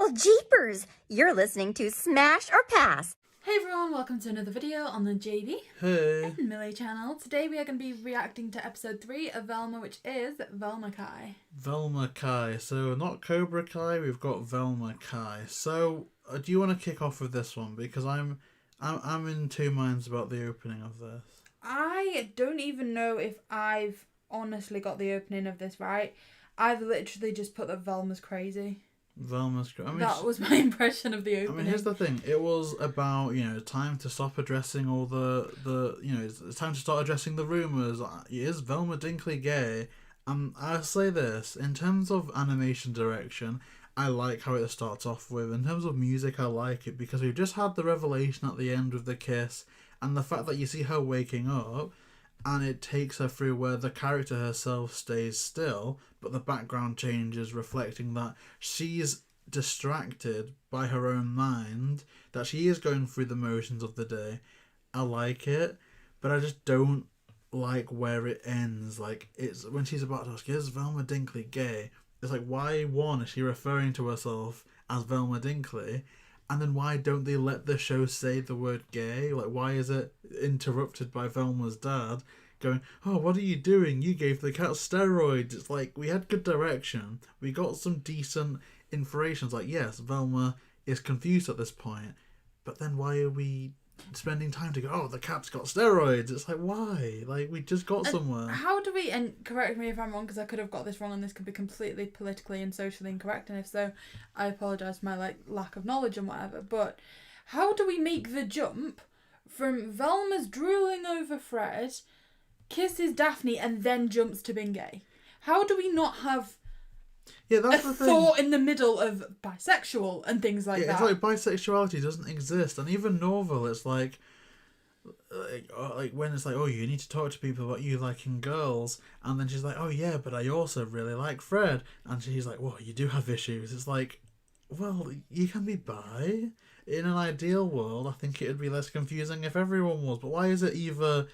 Well, jeepers! You're listening to Smash or Pass. Hey everyone, welcome to another video on the JayBee and Milly channel. Today we are going to be reacting to episode 3 of Velma, which is Velma Kai. Velma Kai. So not Cobra Kai, we've got Velma Kai. So do you want to kick off with this one? Because I'm in two minds about the opening of this. I don't even know if I've honestly got the opening of this right. I've literally just put that Velma's crazy. Velma's crazy. I mean, that was my impression of the opening. I mean, here's the thing. It was about, time to stop addressing all the it's time to start addressing the rumours. Is Velma Dinkley gay? I'll say this. In terms of animation direction, I like how it starts off with. In terms of music, I like it because we've just had the revelation at the end with the kiss and the fact that you see her waking up and it takes her through where the character herself stays still, but the background changes, reflecting that she's distracted by her own mind, that she is going through the motions of the day. I like it, but I just don't like where it ends. Like, it's when she's about to ask, is Velma Dinkley gay? It's like, why, one, is she referring to herself as Velma Dinkley? And then why don't they let the show say the word gay? Like, why is it interrupted by Velma's dad going, oh, what are you doing? You gave the cat steroids. It's like, we had good direction. We got some decent information. It's like, yes, Velma is confused at this point. But then why are we spending time to go, oh, the cat's got steroids? It's like, why? Like, we just got somewhere. How do we, and correct me if I'm wrong, because I could have got this wrong and this could be completely politically and socially incorrect, and if so, I apologise for my lack of knowledge and whatever, but how do we make the jump from Velma's drooling over Fred, kisses Daphne, and then jumps to being gay? How do we not have that's a the thought thing. in the middle of bisexual and things like that? It's like bisexuality doesn't exist, and even Norval, it's like when it's like, oh, you need to talk to people about you liking girls, and then she's like, oh yeah, but I also really like Fred, and she's like, well, you do have issues. It's like, well, you can be bi. In an ideal world, I think it would be less confusing if everyone was, but why is it either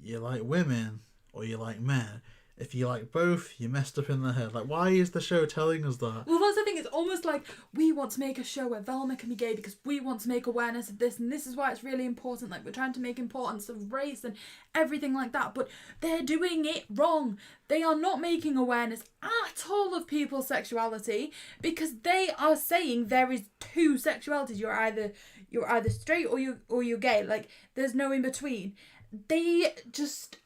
you like women or you like men? If you like both, you messed up in the head. Like, why is the show telling us that? Well, that's the thing. It's almost like we want to make a show where Velma can be gay because we want to make awareness of this, and this is why it's really important. Like, we're trying to make importance of race and everything like that, but they're doing it wrong. They are not making awareness at all of people's sexuality because they are saying there is two sexualities. You're either straight or you're gay. Like, there's no in between. They just...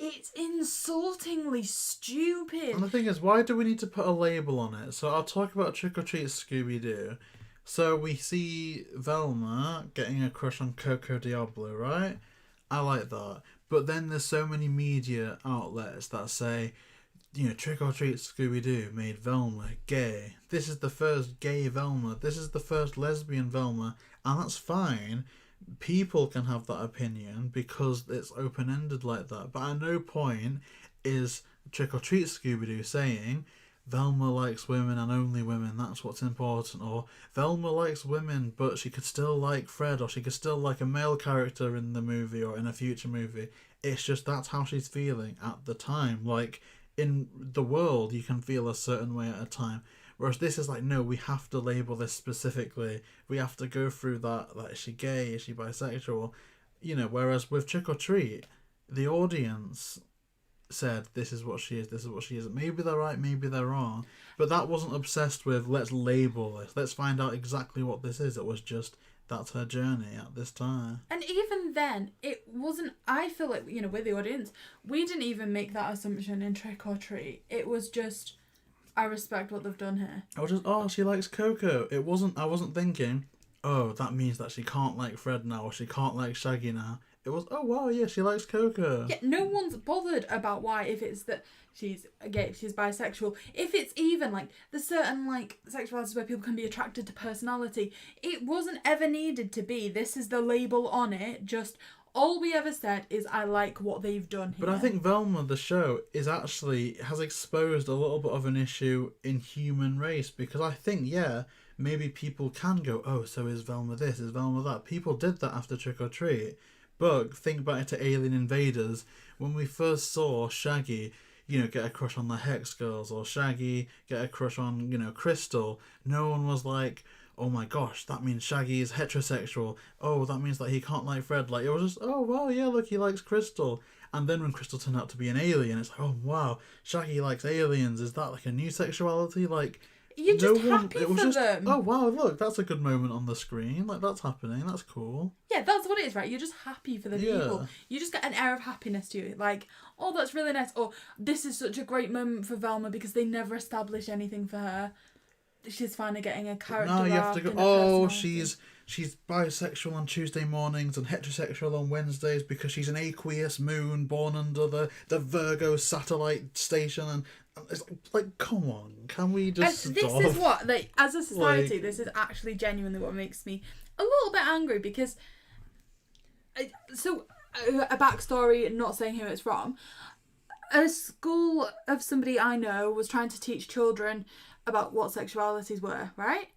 It's insultingly stupid. And the thing is, why do we need to put a label on it? So I'll talk about Trick or Treat Scooby Doo. So we see Velma getting a crush on Coco Diablo, right? I like that. But then there's so many media outlets that say, Trick or Treat Scooby Doo made Velma gay. This is the first gay Velma. This is the first lesbian Velma. And that's fine. People can have that opinion because it's open-ended like that, but at no point is Trick or Treat Scooby-Doo saying Velma likes women and only women, that's what's important, or Velma likes women but she could still like Fred, or she could still like a male character in the movie or in a future movie. It's just that's how she's feeling at the time. Like, in the world you can feel a certain way at a time. Whereas this is like, no, we have to label this specifically. We have to go through that. Like, is she gay? Is she bisexual? Whereas with Trick or Treat, the audience said, this is what she is, this is what she isn't. Maybe they're right, maybe they're wrong. But that wasn't obsessed with, let's label this. Let's find out exactly what this is. It was just, that's her journey at this time. And even then, it wasn't... I feel like, with the audience, we didn't even make that assumption in Trick or Treat. It was just... I respect what they've done here. I was just, oh, she likes Coco. I wasn't thinking, oh, that means that she can't like Fred now, or she can't like Shaggy now. It was, oh, wow, yeah, she likes Coco. Yeah, no one's bothered about why, if it's that she's gay, if she's bisexual, if it's even, like, the certain, like, sexualities where people can be attracted to personality. It wasn't ever needed to be, this is the label on it, just... All we ever said is, I like what they've done here. But I think Velma, the show, has exposed a little bit of an issue in human race. Because I think, maybe people can go, oh, so is Velma this, is Velma that. People did that after Trick or Treat. But think back to Alien Invaders. When we first saw Shaggy, get a crush on the Hex girls, or Shaggy get a crush on, Crystal. No one was like, oh my gosh, that means Shaggy is heterosexual. Oh, that means that he can't like Fred. Like, it was just, oh, wow, yeah, look, he likes Crystal. And then when Crystal turned out to be an alien, it's like, oh, wow, Shaggy likes aliens. Is that like a new sexuality? Like, you're just happy for them. Oh, wow, look, that's a good moment on the screen. Like, that's happening. That's cool. Yeah, that's what it is, right? You're just happy for the people. You just get an air of happiness to you. Like, oh, that's really nice. Or, this is such a great moment for Velma because they never establish anything for her. She's finally getting a character arc. No, you have to go, oh, she's bisexual on Tuesday mornings and heterosexual on Wednesdays because she's an aqueous moon born under the Virgo satellite station. And it's like, come on, can we just stop? This is what, like, as a society, this is actually genuinely what makes me a little bit angry because... So, a backstory, not saying who it's from. A school of somebody I know was trying to teach children about what sexualities were, right?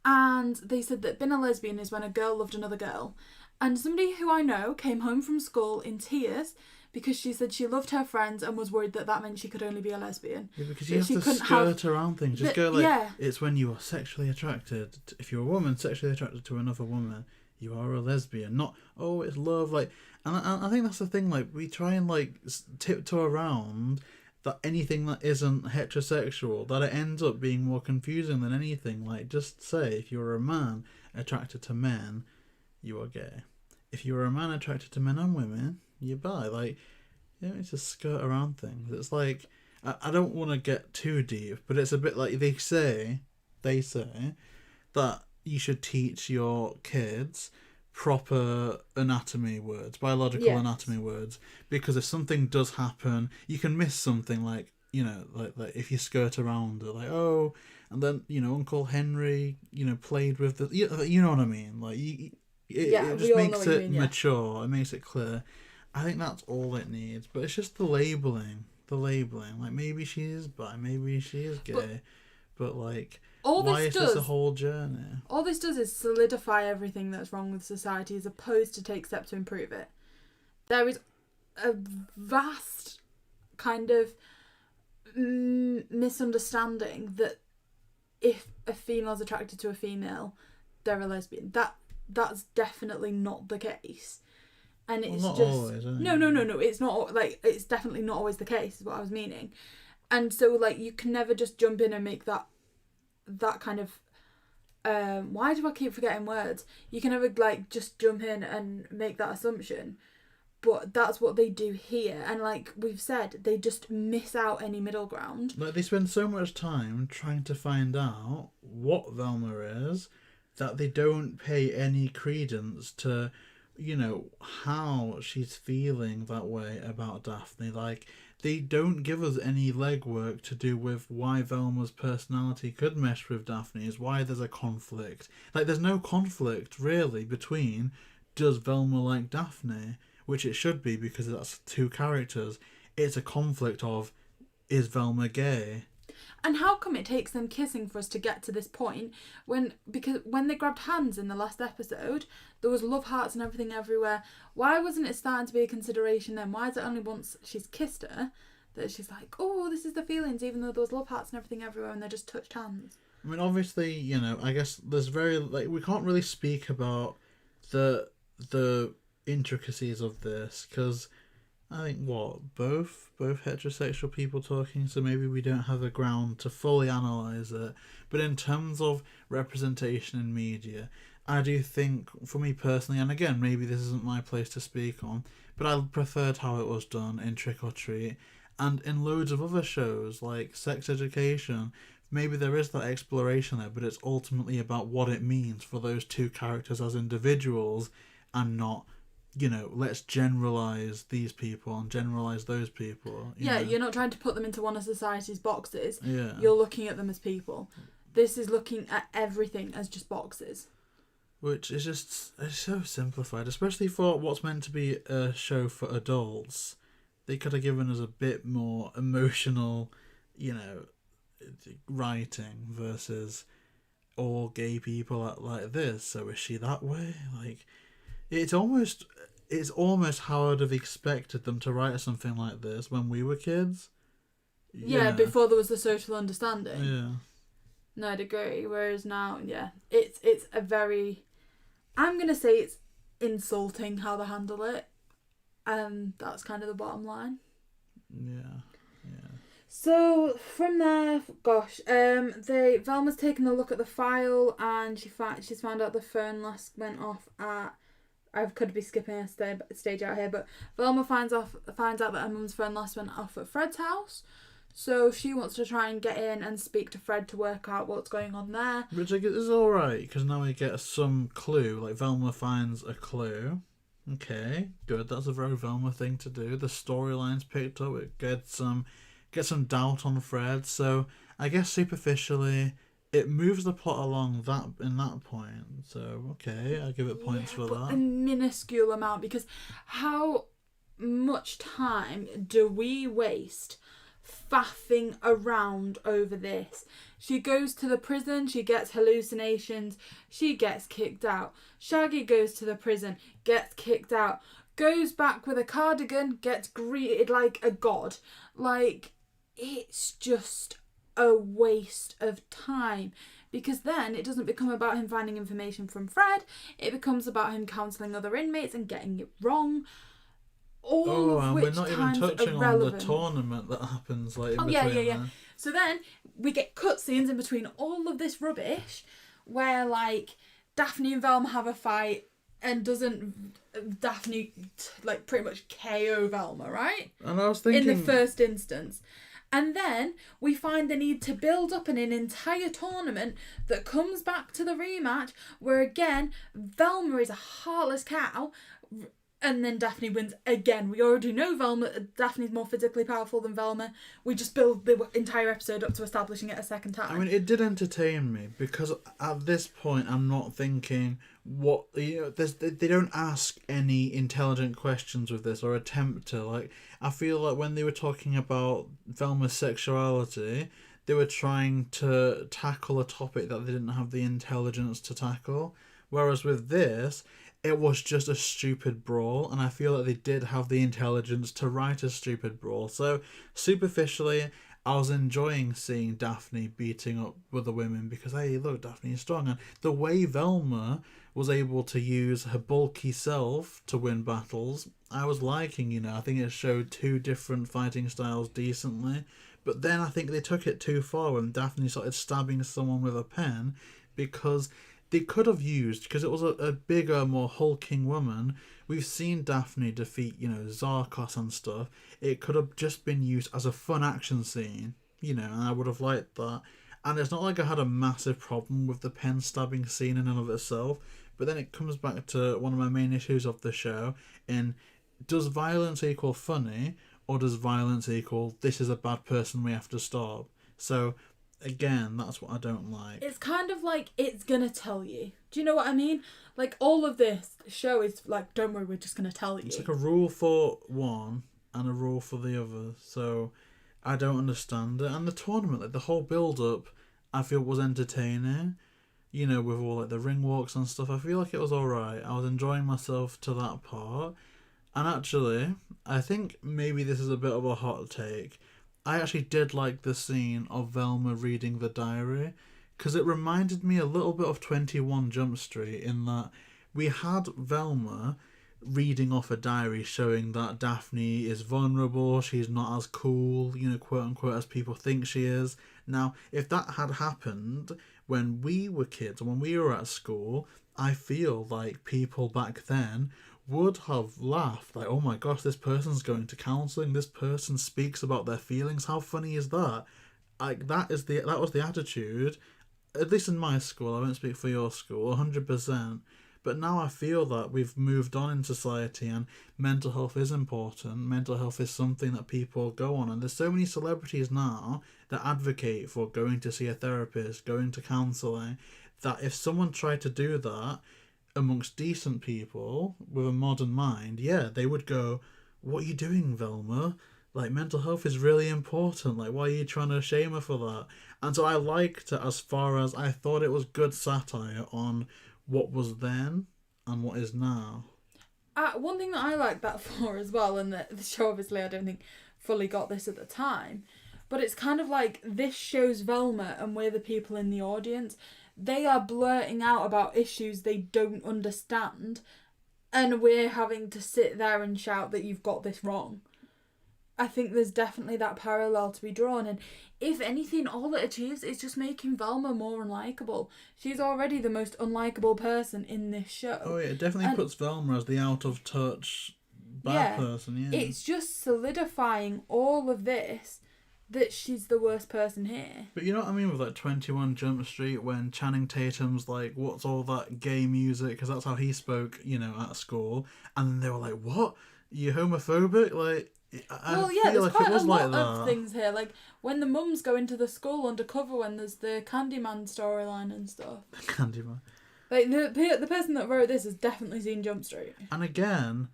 And they said that being a lesbian is when a girl loved another girl. And somebody who I know came home from school in tears because she said she loved her friends and was worried that meant she could only be a lesbian. Yeah, because you have to skirt around things. Just go like, yeah. It's when you are sexually attracted. If you're a woman sexually attracted to another woman, you are a lesbian. Not, oh, it's love. Like, and I think that's the thing. Like, we try and like tiptoe around that anything that isn't heterosexual, that it ends up being more confusing than anything. Like, just say, if you're a man attracted to men, you are gay. If you're a man attracted to men and women, you're bi. Like, you don't need to skirt around things. It's like, I don't want to get too deep, but it's a bit like they say that you should teach your kids proper anatomy words, biological anatomy words, because if something does happen, you can miss something like, like if you skirt around it, like, oh, and then, Uncle Henry, played with the, you know what I mean? Like, it just makes it mature, it makes it clear. I think that's all it needs, but it's just the labeling, like, maybe she is bi, maybe she is gay, but like, why is this a whole journey? All this does is solidify everything that's wrong with society as opposed to take steps to improve it. There is a vast kind of misunderstanding that if a female's attracted to a female, they're a lesbian. That's definitely not the case. And it's not just... always, No, it's not, like, it's definitely not always the case, is what I was meaning. And so, like, you can never just jump in and make that kind of why do I keep forgetting words? You can never like just jump in and make that assumption, but that's what they do here. And like we've said, they just miss out any middle ground. Like, they spend so much time trying to find out what Velma is that they don't pay any credence to, how she's feeling that way about Daphne. Like, they don't give us any legwork to do with why Velma's personality could mesh with Daphne's, why there's a conflict. Like, there's no conflict, really, between does Velma like Daphne, which it should be because that's two characters. It's a conflict of, is Velma gay? And how come it takes them kissing for us to get to this point? Because when they grabbed hands in the last episode, there was love hearts and everything everywhere. Why wasn't it starting to be a consideration then? Why is it only once she's kissed her that she's like, oh, this is the feelings, even though there was love hearts and everything everywhere and they just touched hands? I mean, obviously, I guess there's we can't really speak about the intricacies of this because I think both heterosexual people talking, so maybe we don't have a ground to fully analyse it. But in terms of representation in media, I do think, for me personally, and again, maybe this isn't my place to speak on, but I preferred how it was done in Trick or Treat, and in loads of other shows like Sex Education. Maybe there is that exploration there, but it's ultimately about what it means for those two characters as individuals, and not, let's generalise these people and generalise those people. You're not trying to put them into one of society's boxes. Yeah. You're looking at them as people. This is looking at everything as just boxes. Which is it's so simplified, especially for what's meant to be a show for adults. They could have given us a bit more emotional, writing versus all gay people like this. So is she that way? Like, it's almost how I'd have expected them to write something like this when we were kids. Yeah, before there was the social understanding. Yeah. No, I'd agree. Whereas now, yeah, it's a very... I'm going to say it's insulting how they handle it. And that's kind of the bottom line. Yeah. So from there, gosh, Velma's taken a look at the file and she's found out the phone last went off at... I could be skipping a stage out here, but Velma finds out that her mum's phone last went off at Fred's house. So she wants to try and get in and speak to Fred to work out what's going on there. Which is alright, because now we get some clue. Like, Velma finds a clue. Okay, good. That's a very Velma thing to do. The storyline's picked up. It gets some doubt on Fred. So I guess superficially, it moves the plot along in that point. So okay, I give it points for that. A minuscule amount, because how much time do we waste faffing around over this? She goes to the prison, she gets hallucinations, she gets kicked out. Shaggy goes to the prison, gets kicked out, goes back with a cardigan, gets greeted like a god. Like, it's just a waste of time, because then it doesn't become about him finding information from Fred, it becomes about him counselling other inmates and getting it wrong. And we're not even touching on the tournament that happens like in between. Yeah. So then we get cutscenes in between all of this rubbish where like Daphne and Velma have a fight, and doesn't Daphne like pretty much KO Velma, right? And I was thinking in the first instance. And then we find the need to build up an entire tournament that comes back to the rematch where again Velma is a heartless cow. And then Daphne wins again. We already know Daphne's more physically powerful than Velma. We just build the entire episode up to establishing it a second time. I mean, it did entertain me, because at this point I'm not thinking they don't ask any intelligent questions with this or attempt to. Like, I feel like when they were talking about Velma's sexuality, they were trying to tackle a topic that they didn't have the intelligence to tackle. Whereas with this, it was just a stupid brawl, and I feel like they did have the intelligence to write a stupid brawl. So superficially, I was enjoying seeing Daphne beating up with the women, because hey, look, Daphne is strong, and the way Velma was able to use her bulky self to win battles, I was liking. I think it showed two different fighting styles decently. But then I think they took it too far when Daphne started stabbing someone with a pen, because they could have used, because it was a bigger, more hulking woman. We've seen Daphne defeat, Zarkos and stuff. It could have just been used as a fun action scene, and I would have liked that. And it's not like I had a massive problem with the pen stabbing scene in and of itself, but then it comes back to one of my main issues of the show, does violence equal funny, or does violence equal this is a bad person we have to stop? So again, that's what I don't like. It's kind of like it's gonna tell you. Do you know what I mean? Like, all of this show is like, don't worry, we're just gonna tell you. It's like a rule for one and a rule for the other. So I don't understand it. And the tournament, like the whole build up, I feel was entertaining. With all like the ring walks and stuff. I feel like it was alright. I was enjoying myself to that part. And actually, I think maybe this is a bit of a hot take. I actually did like the scene of Velma reading the diary, because it reminded me a little bit of 21 Jump Street, in that we had Velma reading off a diary showing that Daphne is vulnerable, she's not as cool, quote unquote, as people think she is. Now, if that had happened when we were kids, when we were at school, I feel like people back then would have laughed, like, oh my gosh, this person's going to counselling, this person speaks about their feelings, how funny is that? Like, that was the attitude, at least in my school. I won't speak for your school, 100%. But now I feel that we've moved on in society, and mental health is important. Mental health is something that people go on, and there's so many celebrities now that advocate for going to see a therapist, going to counselling, that if someone tried to do that amongst decent people with a modern mind, yeah, they would go, what are you doing, Velma? Like, mental health is really important. Like, why are you trying to shame her for that? And so I liked it, as far as I thought it was good satire on what was then and what is now. One thing that I liked that for as well, and the show obviously I don't think fully got this at the time, but it's kind of like this shows Velma and we're the people in the audience. They are blurting out about issues they don't understand, and we're having to sit there and shout that you've got this wrong. I think there's definitely that parallel to be drawn, and if anything, all it achieves is just making Velma more unlikable. She's already the most unlikable person in this show. Oh yeah, it definitely puts Velma as the out of touch bad person, yeah. It's just solidifying all of this, that she's the worst person here. But you know what I mean with like 21 Jump Street, when Channing Tatum's like, what's all that gay music? Because that's how he spoke, you know, at school. And then they were like, what? You homophobic? Like, I feel there's like quite it was a lot like that. of things here. Like when the mums go into the school undercover, when there's the Candyman storyline and stuff. Candyman. Like the person that wrote this has definitely seen Jump Street. And again,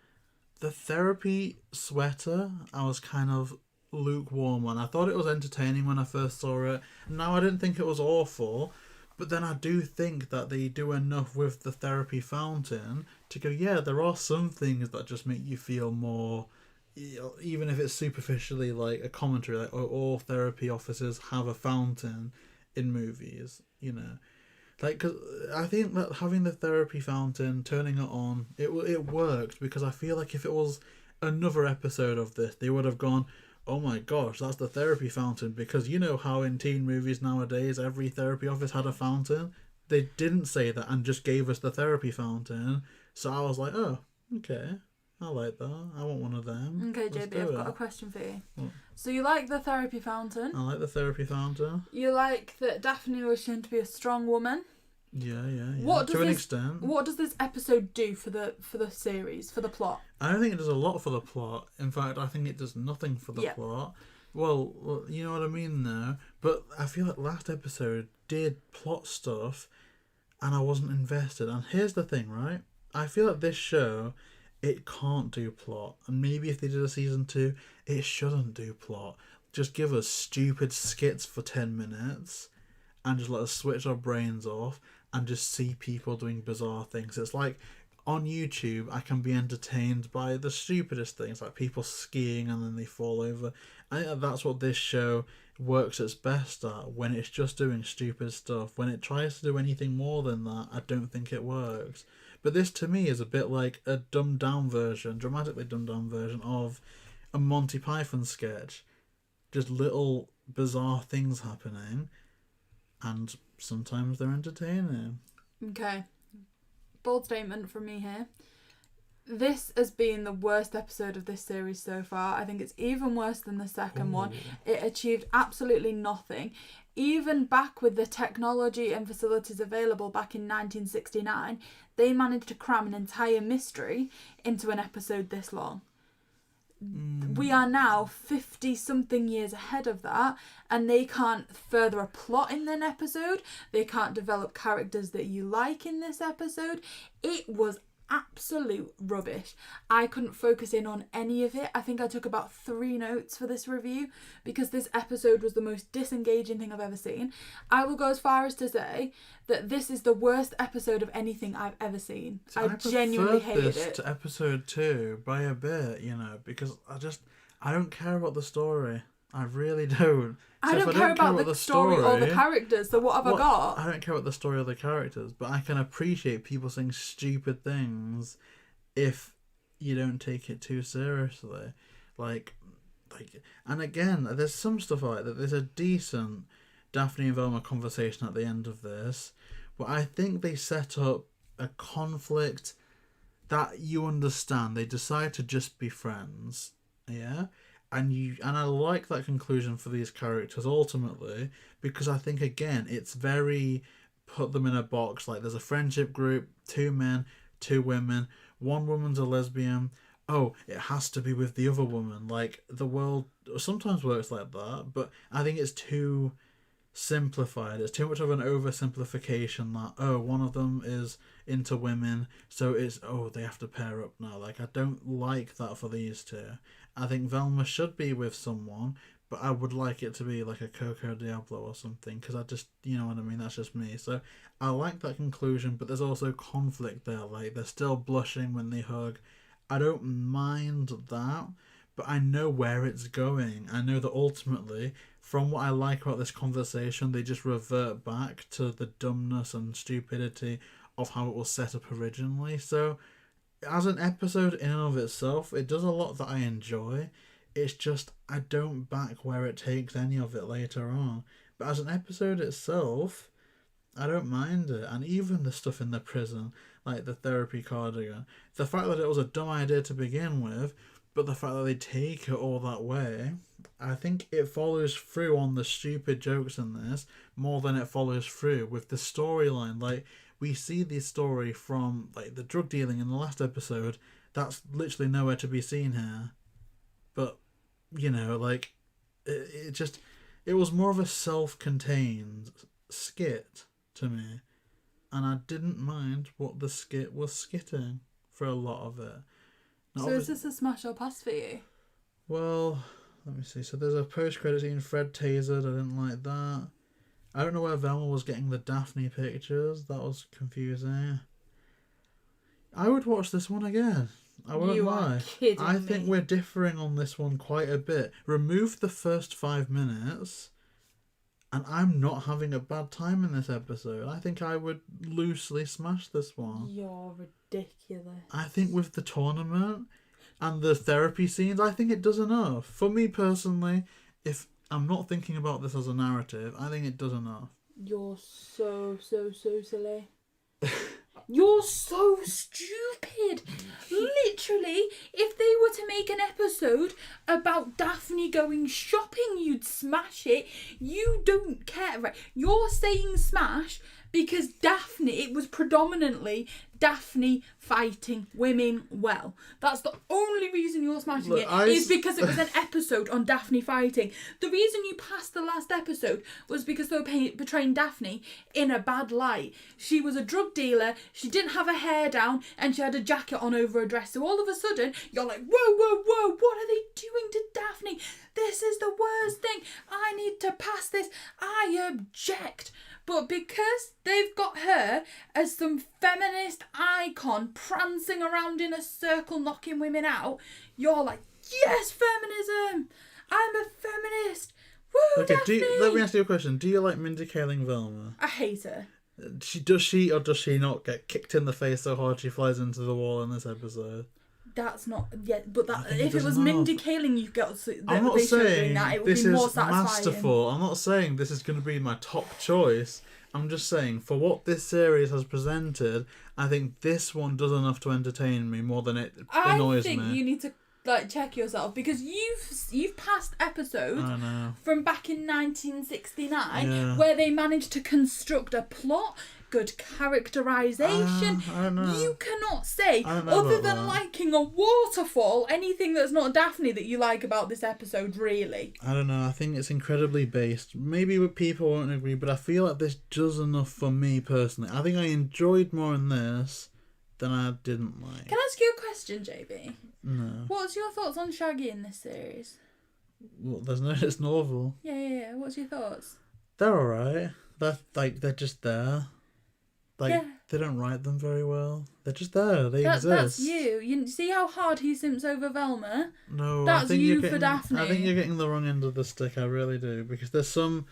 the therapy sweater, I was kind of lukewarm on. I thought it was entertaining when I first saw it. Now I didn't think it was awful, but then I do think that they do enough with the therapy fountain to go, yeah, there are some things that just make you feel more, even if it's superficially like a commentary, like, oh, all therapy offices have a fountain in movies, you know. Like, cause I think that having the therapy fountain, turning it on, it worked, because I feel like if it was another episode of this, they would have gone, oh my gosh, that's the therapy fountain, because you know how in teen movies nowadays every therapy office had a fountain. They didn't say that and just gave us the therapy fountain. So I was like, oh, okay, I like that. I want one of them. Okay, JayBee, I've got a question for you. What? So you like the therapy fountain? I like the therapy fountain. You like that Daphne was shown to be a strong woman? Yeah. What does to an extent. What does this episode do for the series, for the plot? I don't think it does a lot for the plot. In fact, I think it does nothing for the plot. Well, you know what I mean though. But I feel like last episode did plot stuff and I wasn't invested. And here's the thing, right? I feel like this show, it can't do plot. And maybe if they did a season 2, it shouldn't do plot. Just give us stupid skits for 10 minutes and just let us switch our brains off and just see people doing bizarre things. It's like on YouTube, I can be entertained by the stupidest things, like people skiing and then they fall over. I think that's what this show works its best at, when it's just doing stupid stuff. When it tries to do anything more than that, I don't think it works. But this to me is a bit like a dumbed down version, dramatically dumbed down version of a Monty Python sketch. Just little bizarre things happening, and sometimes they're entertaining. Okay. Bold statement from me here. This has been the worst episode of this series so far. I think it's even worse than the second one. It achieved absolutely nothing. Even back with the technology and facilities available back in 1969, they managed to cram an entire mystery into an episode this long. We are now 50-something years ahead of that, and they can't further a plot in an episode. They can't develop characters that you like in this episode. It was absolute rubbish. I couldn't focus in on any of it. I think I took about 3 notes for this review because this episode was the most disengaging thing I've ever seen. I will go as far as to say that this is the worst episode of anything I've ever seen. I genuinely hated it. To episode 2 by a bit, you know, because I don't care about the story. I really don't. I don't care about the story or the characters, so what have I got? I don't care about the story or the characters, but I can appreciate people saying stupid things if you don't take it too seriously. Like, and again, there's some stuff like that. There's a decent Daphne and Velma conversation at the end of this, but I think they set up a conflict that you understand. They decide to just be friends, yeah? And I like that conclusion for these characters ultimately, because I think again it's very put them in a box. Like there's a friendship group, 2 men, 2 women, 1 woman's a lesbian. Oh, it has to be with the other woman. Like the world sometimes works like that, but I think it's too simplified. It's too much of an oversimplification that one of them is into women, so it's they have to pair up now. Like I don't like that for these 2. I think Velma should be with someone, but I would like it to be like a Coco Diablo or something, because I just, you know what I mean, that's just me. So I like that conclusion, but there's also conflict there. Like they're still blushing when they hug. I don't mind that, but I know where it's going. I know that ultimately from what I like about this conversation, they just revert back to the dumbness and stupidity of how it was set up originally. So, as an episode in and of itself, it does a lot that I enjoy. It's just, I don't back where it takes any of it later on. But as an episode itself, I don't mind it. And even the stuff in the prison, like the therapy cardigan, the fact that it was a dumb idea to begin with, but the fact that they take it all that way, I think it follows through on the stupid jokes in this more than it follows through with the storyline. Like, we see the story from like the drug dealing in the last episode. That's literally nowhere to be seen here. But, you know, like, it was more of a self-contained skit to me. And I didn't mind what the skit was skitting for a lot of it. Now, so is this a smash or pass for you? Well, let me see. So there's a post-credit scene, Fred tasered. I didn't like that. I don't know where Velma was getting the Daphne pictures. That was confusing. I would watch this one again. I won't You lie. are kidding I think me. we're differing on this one quite a bit. Remove the first 5 minutes, and I'm not having a bad time in this episode. I think I would loosely smash this one. You're ridiculous. I think with the tournament and the therapy scenes, I think it does enough. For me personally, if I'm not thinking about this as a narrative, I think it does enough. You're so silly. You're so stupid. Literally, if they were to make an episode about Daphne going shopping, you'd smash it. You don't care, right? You're saying smash because Daphne, it was predominantly Daphne fighting women well. That's the only reason you're smashing Look, it, is because it was an episode on Daphne fighting. The reason you passed the last episode was because they were portraying Daphne in a bad light. She was a drug dealer, she didn't have her hair down, and she had a jacket on over her dress. So all of a sudden, you're like, whoa, what are they doing to Daphne? This is the worst thing. I need to pass this. I object. But because they've got her as some feminist icon prancing around in a circle knocking women out, you're like, yes, feminism! I'm a feminist! Woo, Okay, Daphne! let me ask you a question. Do you like Mindy Kaling Velma? I hate her. Does she or does she not get kicked in the face so hard she flies into the wall in this episode? That's not yet, but that think if it it was doesn't Mindy help. Kaling, you've got I'm not they should saying doing that. It would this be more is satisfying. masterful. I'm not saying this is going to be my top choice. I'm just saying, for what this series has presented, I think this one does enough to entertain me more than it annoys me. I think you need to check yourself, because you've passed episodes I know. from back in 1969 Yeah. where they managed to construct a plot, good characterization. I don't know. You cannot say, I don't know other about than that. liking a waterfall, anything that's not Daphne that you like about this episode, really. I don't know. I think it's incredibly based. Maybe with people won't agree, but I feel like this does enough for me personally. I think I enjoyed more in this than I didn't like. Can I ask you a question, JayBee? No. What's your thoughts on Shaggy in this series? Well, there's no. It's novel. Yeah. What's your thoughts? They're alright. They're just there. Yeah. They don't write them very well. They're just there. They That's exist. you. You see how hard he simps over Velma? No, That's I think you you're for getting, Daphne. I think you're getting the wrong end of the stick. I really do, because there's some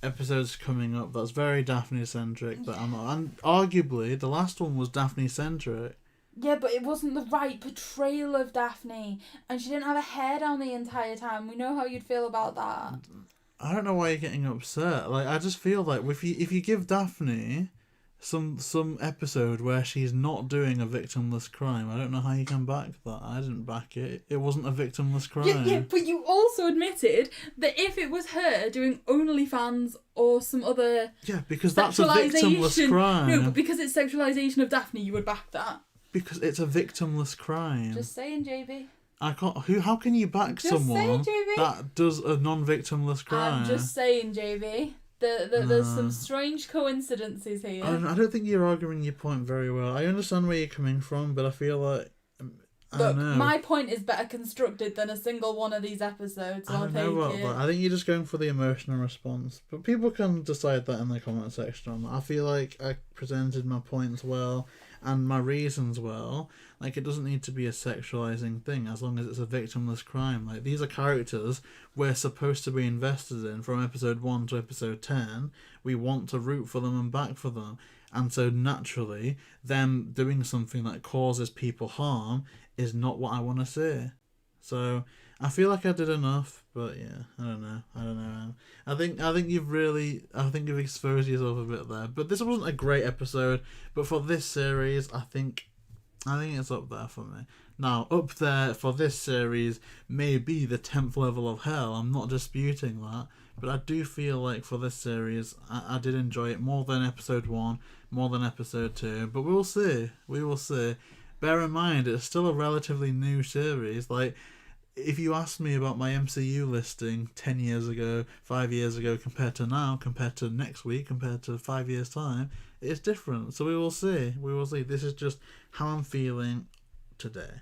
episodes coming up that's very Daphne centric that I'm not. And arguably, the last one was Daphne centric. Yeah, but it wasn't the right portrayal of Daphne, and she didn't have her hair down the entire time. We know how you'd feel about that. I don't know why you're getting upset. Like, I just feel like if you give Daphne some episode where she's not doing a victimless crime, I don't know how you can back that. I didn't back it. It wasn't a victimless crime. Yeah, but you also admitted that if it was her doing OnlyFans or some other Yeah, because that's a victimless crime. No, but because it's sexualization of Daphne, you would back that. Because it's a victimless crime. Just saying, JayBee. I can't. How can you back Just someone saying, JayBee. that does a non-victimless crime? I'm just saying, JayBee. There's some strange coincidences here. I don't think you're arguing your point very well. I understand where you're coming from, but I feel like I Look, don't know. my point is better constructed than a single one of these episodes. So I I'll don't take know about it. that. I think you're just going for the emotional response, but people can decide that in the comment section. I feel like I presented my points well, And my reasons were, like, it doesn't need to be a sexualizing thing as long as it's a victimless crime. Like, these are characters we're supposed to be invested in from episode 1 to episode 10. We want to root for them and back for them. And so naturally, them doing something that causes people harm is not what I want to see. So I feel like I did enough, but yeah, I don't know. I think you've exposed yourself a bit there. But this wasn't a great episode. But for this series, I think it's up there for me. Now, up there for this series may be the 10th level of hell. I'm not disputing that. But I do feel like for this series, I did enjoy it more than episode 1, more than episode 2. But we will see. We will see. Bear in mind, it's still a relatively new series. Like, if you asked me about my MCU listing 10 years ago, 5 years ago, compared to now, compared to next week, compared to 5 years' time, it's different. So we will see. We will see. This is just how I'm feeling today.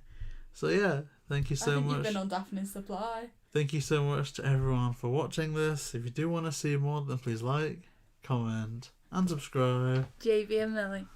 So yeah, thank you so much. You've been on Daphne's Supply. Thank you so much to everyone for watching this. If you do want to see more, then please like, comment, and subscribe. JayBee and Milly.